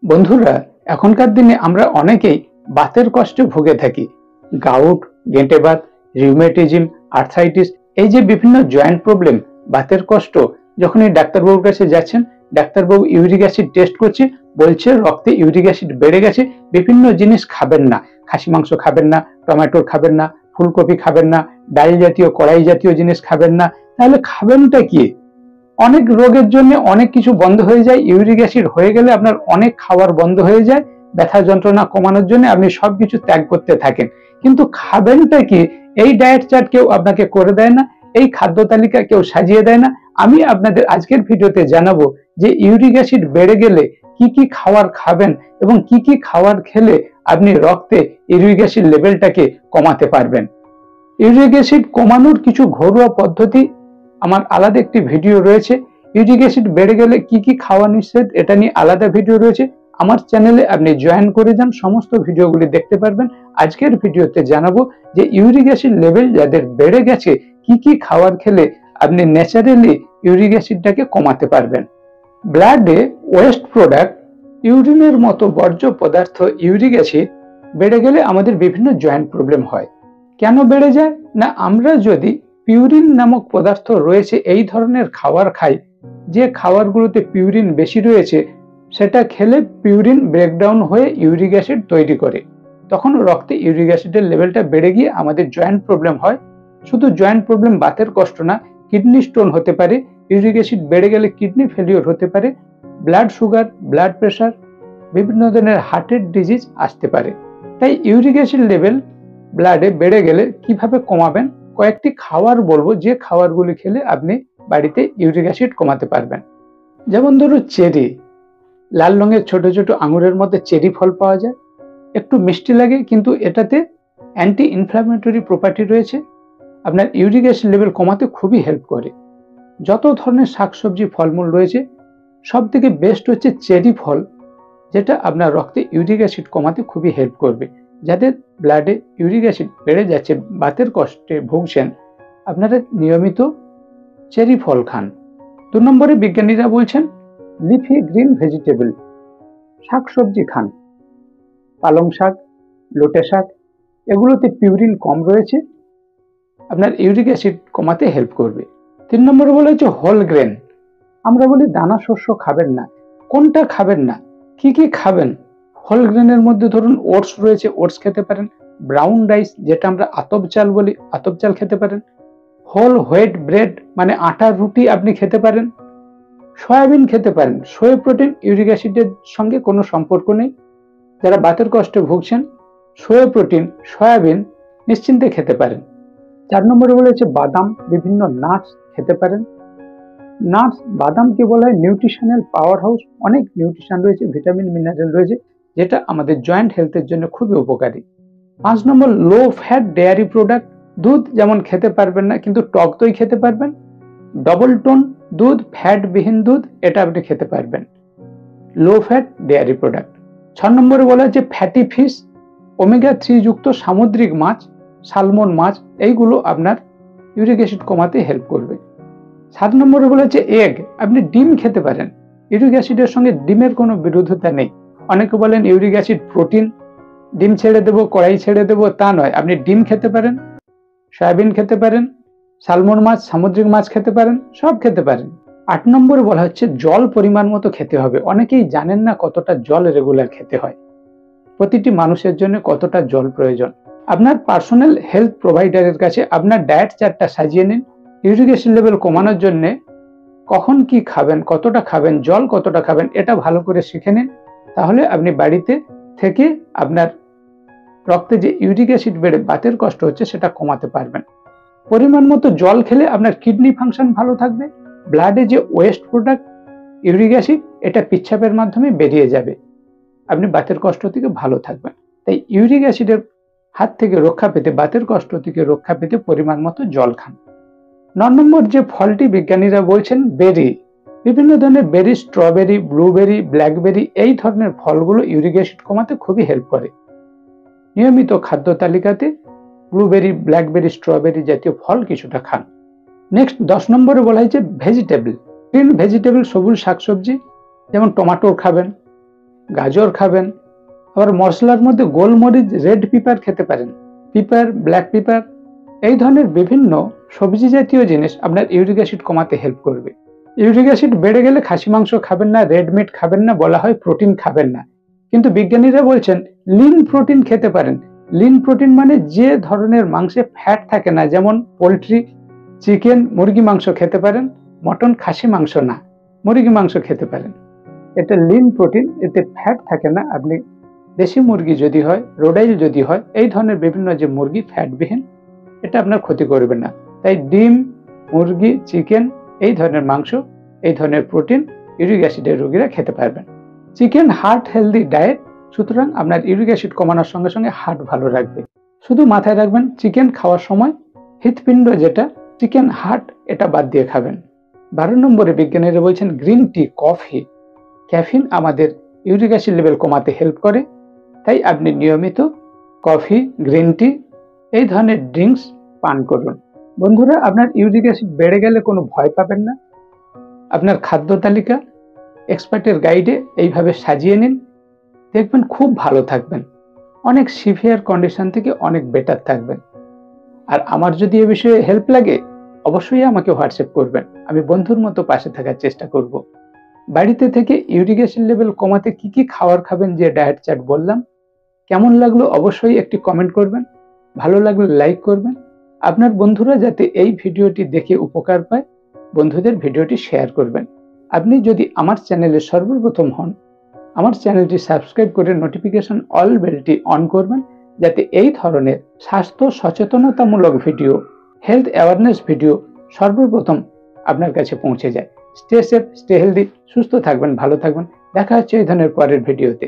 বন্ধুরা, এখনকার দিনে আমরা অনেকেই বাতের কষ্টে ভুগে থাকি। গাউট, গেঁটে বাত, রিউমেটিজম, আর্থ্রাইটিস, এই যে বিভিন্ন জয়েন্ট প্রবলেম, বাতের কষ্ট, যখনই ডাক্তারবাবুর কাছে যাচ্ছেন, ডাক্তারবাবু ইউরিক অ্যাসিড টেস্ট করছে, বলছে রক্তে ইউরিক অ্যাসিড বেড়ে গেছে, বিভিন্ন জিনিস খাবেন না, খাসি মাংস খাবেন না, টমেটো খাবেন না, ফুলকপি খাবেন না, ডাল জাতীয় কড়াই জাতীয় জিনিস খাবেন না। তাহলে খাবেনটা কি? অনেক রোগের জন্য অনেক কিছু বন্ধ হয়ে যায়। ইউরিক অ্যাসিড হয়ে গেলে আপনার অনেক খাবার বন্ধ হয়ে যায়। ব্যথা যন্ত্রণা কমানোর জন্য আপনি সবকিছু ত্যাগ করতে থাকেন, কিন্তু খাবেনটা কি? এই ডায়েট চার্ট কেউ আপনাকে করে দেয় না, এই খাদ্য তালিকা কেউ সাজিয়ে দেয় না। আমি আপনাদের আজকের ভিডিওতে জানাবো যে ইউরিক অ্যাসিড বেড়ে গেলে কি কি খাবার খাবেন এবং কি কি খাবার খেলে আপনি রক্তে ইউরিক অ্যাসিড লেভেলটাকে কমাতে পারবেন। ইউরিক অ্যাসিড কমানোর কিছু ঘরোয়া পদ্ধতি আমার আলাদা একটি ভিডিও রয়েছে। ইউরিক অ্যাসিড বেড়ে গেলে কি কি খাওয়া নিষেধ, এটা নিয়ে আলাদা ভিডিও রয়েছে। আমার চ্যানেলে আপনি জয়েন করে যান, সমস্ত ভিডিওগুলি দেখতে পারবেন। আজকের ভিডিওতে জানাবো যে ইউরিক অ্যাসিড লেভেল যাদের বেড়ে গেছে কি কি খাবার খেলে আপনি ন্যাচারালি ইউরিক অ্যাসিডটাকে কমাতে পারবেন। ব্লাডে ওয়েস্ট প্রোডাক্ট, ইউরিনের মতো বর্জ্য পদার্থ, ইউরিক অ্যাসিড বেড়ে গেলে আমাদের বিভিন্ন জয়েন্ট প্রবলেম হয়। কেন বেড়ে যায়? না, আমরা যদি পিউরিন নামক পদার্থ রয়েছে এই ধরনের খাবার খাই, যে খাবারগুলোতে পিউরিন বেশি রয়েছে, সেটা খেলে পিউরিন ব্রেকডাউন হয়ে ইউরিক অ্যাসিড তৈরি করে, তখন রক্তে ইউরিক অ্যাসিডের লেভেলটা বেড়ে গিয়ে আমাদের জয়েন্ট প্রবলেম হয়। শুধু জয়েন্ট প্রবলেম, বাতের কষ্ট না, কিডনি স্টোন হতে পারে, ইউরিক অ্যাসিড বেড়ে গেলে কিডনি ফেলিওর হতে পারে, ব্লাড সুগার, ব্লাড প্রেশার, বিভিন্ন ধরনের হার্টের ডিজিজ আসতে পারে। তাই ইউরিক অ্যাসিড লেভেল ব্লাডে বেড়ে গেলে কিভাবে কমাবেন, কয়েকটি খাবার বলবো, যে খাবারগুলি খেলে আপনি বাড়িতে ইউরিক অ্যাসিড কমাতে পারবেন। যেমন ধরুন চেরি, লাল রঙের ছোট ছোট আঙুরের মধ্যে চেরি ফল পাওয়া যায়, একটু মিষ্টি লাগে, কিন্তু এটাতে অ্যান্টি ইনফ্ল্যামেটরি প্রপার্টি রয়েছে, আপনার ইউরিক অ্যাসিড লেভেল কমাতে খুবই হেল্প করে। যত ধরনের শাকসবজি ফলমূল রয়েছে, সব থেকে বেস্ট হচ্ছে চেরি ফল, যেটা আপনার রক্তে ইউরিক অ্যাসিড কমাতে খুবই হেল্প করবে। যাদের ব্লাডে ইউরিক অ্যাসিড বেড়ে যাচ্ছে, বাতের কষ্টে ভুগছেন, আপনারা নিয়মিত চেরি ফল খান। 2 নম্বরে বিজ্ঞানীরা বলছেন লিফি গ্রিন ভেজিটেবল, শাকসবজি খান, পালং শাক, লোটে শাক, এগুলোতে পিউরিন কম রয়েছে, আপনার ইউরিক অ্যাসিড কমাতে হেল্প করবে। 3 নম্বরে বলা হচ্ছে হোল গ্রেন, আমরা বলি দানা শস্য খাবেন না, কোনটা খাবেন না, কি কি খাবেন? হোল গ্রেনের মধ্যে ধরুন ওটস রয়েছে, ওটস খেতে পারেন, ব্রাউন রাইস যেটা আমরা আতপ চাল বলি, আতপ চাল খেতে পারেন, হোল হোয়েট ব্রেড মানে আটার রুটি আপনি খেতে পারেন, সয়াবিন খেতে পারেন। সোয়া প্রোটিন ইউরিক অ্যাসিডের সঙ্গে কোনো সম্পর্ক নেই। যারা বাতের কষ্টে ভুগছেন, সোয়া প্রোটিন, সয়াবিন নিশ্চিন্তে খেতে পারেন। 4 নম্বরে বলেছে বাদাম, বিভিন্ন নাটস খেতে পারেন। নাটস, বাদামকে বলা হয় নিউট্রিশনাল পাওয়ার হাউস, অনেক নিউট্রিশন রয়েছে, ভিটামিন মিনারেল রয়েছে, যেটা আমাদের জয়েন্ট হেলথের জন্য খুবই উপকারী। 5 নম্বর লো ফ্যাট ডেয়ারি প্রোডাক্ট, দুধ যেমন খেতে পারবেন না, কিন্তু টক দই খেতে পারবেন। ডবল টোন দুধ, ফ্যাট বিহীন দুধ, এটা আপনি খেতে পারবেন, লো ফ্যাট ডেয়ারি প্রোডাক্ট। 6 নম্বরে বলা হচ্ছে ফ্যাটি ফিশ, ওমেগা 3 যুক্ত সামুদ্রিক মাছ, সালমন মাছ, এইগুলো আপনার ইউরিক অ্যাসিড কমাতে হেল্প করবে। 7 নম্বরে বলা হচ্ছে এগ, আপনি ডিম খেতে পারেন, ইউরিক অ্যাসিডের সঙ্গে ডিমের কোনো বিরোধিতা নেই। অনেকে বলেন ইউরিক অ্যাসিড প্রোটিন, ডিম ছেড়ে দেবো, কড়াই ছেড়ে দেবো, তা নয়, আপনি ডিম খেতে পারেন, সয়াবিন খেতে পারেন, সালমন মাছ, সামুদ্রিক মাছ খেতে পারেন, সব খেতে পারেন। 8 নম্বরে বলা হচ্ছে জল পরিমাণ মতো খেতে হবে। অনেকেই জানেন না কতটা জল রেগুলার খেতে হয়, প্রতিটি মানুষের জন্য কতটা জল প্রয়োজন। আপনার পার্সোনাল হেলথ প্রোভাইডারের কাছে আপনার ডায়েট চার্টটা সাজিয়ে নিন। ইউরিক অ্যাসিড লেভেল কমানোর জন্য কখন কি খাবেন, কতটা খাবেন, জল কতটা খাবেন, এটা ভালো করে শিখে নিন। তাহলে আপনি বাড়িতে থেকে আপনার রক্তে যে ইউরিক অ্যাসিড বেড়ে বাতের কষ্ট হচ্ছে, সেটা কমাতে পারবেন। পরিমাণ মতো জল খেলে আপনার কিডনি ফাংশন ভালো থাকবে। ব্লাডে যে ওয়েস্ট প্রোডাক্ট ইউরিক অ্যাসিড, এটা পিচ্ছাপের মাধ্যমে বেরিয়ে যাবে, আপনি বাতের কষ্ট থেকে ভালো থাকবেন। তাই ইউরিক অ্যাসিডের হাত থেকে রক্ষা পেতে, বাতের কষ্ট থেকে রক্ষা পেতে পরিমাণ মতো জল খান। 9 নম্বর যে ফলটি বিজ্ঞানীরা বলছেন বেরি, বিভিন্ন ধরনের বেরি, স্ট্রবেরি, ব্লুবেরি, ব্ল্যাকবেরি, এই ধরনের ফলগুলো ইউরিক অ্যাসিড কমাতে খুবই হেল্প করে। নিয়মিত খাদ্য তালিকাতে ব্লুবেরি, ব্ল্যাকবেরি, স্ট্রবেরি জাতীয় ফল কিছুটা খান। নেক্সট 10 নম্বরে বলা হয়েছে ভেজিটেবল, গ্রিন ভেজিটেবল, সবুজ শাকসবজি, যেমন টমেটো খাবেন, গাজর খাবেন। আবার মশলার মধ্যে গোলমরিচ, রেড পিপার খেতে পারেন, পিপার, ব্ল্যাক পিপার, এই ধরনের বিভিন্ন সবজি জাতীয় জিনিস আপনার ইউরিক অ্যাসিড কমাতে হেল্প করবে। ইউরিক অ্যাসিড বেড়ে গেলে খাসি মাংস খাবেন না, রেড মিট খাবেন না, বলা হয় প্রোটিন খাবেন না। কিন্তু বিজ্ঞানীরা বলছেন লিন প্রোটিন খেতে পারেন। লিন প্রোটিন মানে যে ধরনের মাংসে ফ্যাট থাকে না, যেমন পোলট্রি, চিকেন, মুরগি মাংস খেতে পারেন, মটন, খাসি মাংস না, মুরগি মাংস খেতে পারেন। এটা লিন প্রোটিন, এতে ফ্যাট থাকে না। আপনি দেশি মুরগি যদি হয়, রোডাইল যদি হয়, এই ধরনের বিভিন্ন যে মুরগি ফ্যাটবিহীন, এটা আপনার ক্ষতি করবে না। তাই ডিম, মুরগি, চিকেন, এই ধরনের মাংস, এই ধরনের প্রোটিন ইউরিক অ্যাসিডের রোগীরা খেতে পারবেন। চিকেন হার্ট হেলদি ডায়েট, সুতরাং আপনার ইউরিক অ্যাসিড কমানোর সঙ্গে সঙ্গে হার্ট ভালো রাখবে। শুধু মাথায় রাখবেন চিকেন খাওয়ার সময় হৃৎপিণ্ড যেটা চিকেন হার্ট, এটা বাদ দিয়ে খাবেন। 12 নম্বরে বিজ্ঞানীরা বলছেন গ্রিন টি, কফি, ক্যাফিন আমাদের ইউরিক অ্যাসিড লেভেল কমাতে হেল্প করে। তাই আপনি নিয়মিত কফি, গ্রিন টি, এই ধরনের ড্রিঙ্কস পান করুন। বন্ধুরা, আপনার ইউরিক অ্যাসিড বেড়ে গেলে কোনো ভয় পাবেন না। আপনার খাদ্য তালিকা এক্সপার্টের গাইডে এইভাবে সাজিয়ে নিন, দেখবেন খুব ভালো থাকবেন। অনেক সিভিয়ার কন্ডিশন থেকে অনেক বেটার থাকবেন। আর আমার যদি এ বিষয়ে হেল্প লাগে, অবশ্যই আমাকে হোয়াটসঅ্যাপ করবেন। আমি বন্ধুর মতো পাশে থাকার চেষ্টা করব। বাড়িতে থেকে ইউরিক অ্যাসিড লেভেল কমাতে কি কি খাবার খাবেন, যে ডায়েট চার্ট বললাম, কেমন লাগলো অবশ্যই একটি কমেন্ট করবেন। ভালো লাগলে লাইক করবেন। আপনার বন্ধুরা যাতে এই ভিডিওটি দেখে উপকার পায়, বন্ধুদের ভিডিওটি শেয়ার করবেন। আপনি যদি আমার চ্যানেলে সর্বপ্রথম হন, আমার চ্যানেলটি সাবস্ক্রাইব করে নোটিফিকেশন অল বেলটি অন করবেন, যাতে এই ধরনের স্বাস্থ্য সচেতনতামূলক ভিডিও, হেলথ অ্যাওয়ারনেস ভিডিও সর্বপ্রথম আপনার কাছে পৌঁছে যায়। স্টে সেফ, স্টে হেলদি, সুস্থ থাকবেন, ভালো থাকবেন। দেখা হচ্ছে এই ধরনের পরের ভিডিওতে।